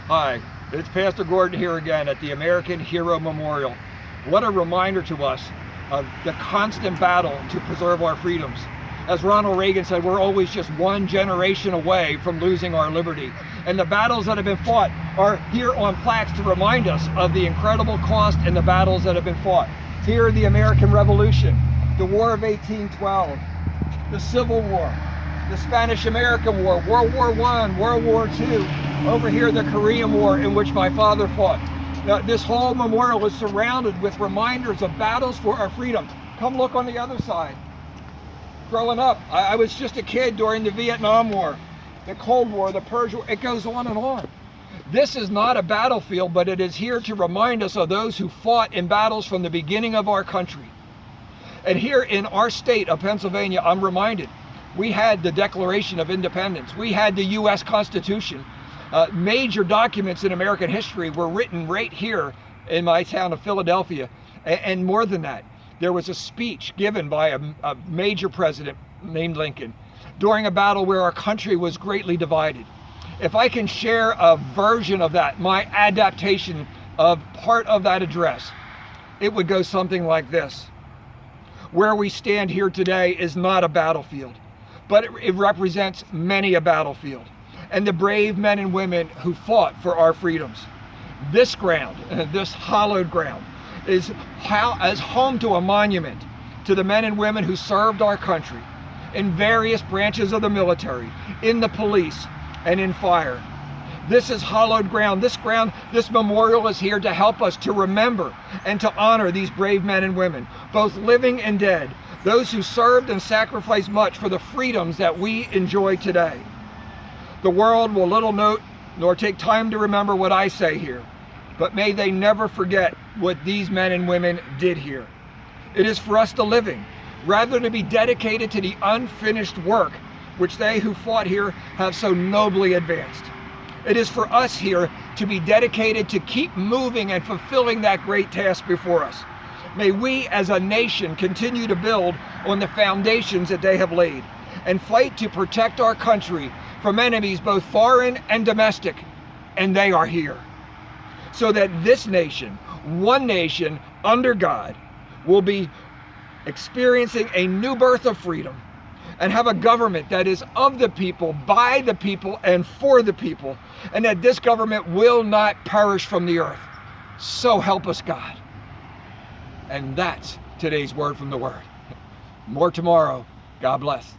Hi, it's Pastor Gordon here again at the American Hero Memorial. What a reminder to us of the constant battle to preserve our freedoms. As Ronald Reagan said, we're always just one generation away from losing our liberty. And the battles that have been fought are here on plaques to remind us of the incredible cost and the battles that have been fought. Here, the American Revolution, the War of 1812, the Civil War, the Spanish-American War, World War I, World War II, over here the Korean War in which my father fought. Now, this whole memorial is surrounded with reminders of battles for our freedom. Come look on the other side. Growing up, I was just a kid during the Vietnam War, the Cold War, the Persian War, it goes on and on. This is not a battlefield, but it is here to remind us of those who fought in battles from the beginning of our country. And here in our state of Pennsylvania, I'm reminded, we had the Declaration of Independence. We had the U.S. Constitution. Major documents in American history were written right here in my town of Philadelphia. And more than that, there was a speech given by a major president named Lincoln during a battle where our country was greatly divided. If I can share a version of that, my adaptation of part of that address, it would go something like this. Where we stand here today is not a battlefield, but it represents many a battlefield and the brave men and women who fought for our freedoms. This ground, this hallowed ground, is as home to a monument to the men and women who served our country in various branches of the military, in the police, and in fire. This is hallowed ground. This memorial is here to help us to remember and to honor these brave men and women, both living and dead, those who served and sacrificed much for the freedoms that we enjoy today. The world will little note nor take time to remember what I say here, but may they never forget what these men and women did here. It is for us the living, rather to be dedicated to the unfinished work which they who fought here have so nobly advanced. It is for us here to be dedicated to keep moving and fulfilling that great task before us. May we as a nation continue to build on the foundations that they have laid and fight to protect our country from enemies both foreign and domestic, and they are here. So that this nation, one nation under God, will be experiencing a new birth of freedom and have a government that is of the people, by the people, and for the people, and that this government will not perish from the earth. So help us God. And that's today's word from the Word. More tomorrow. God bless.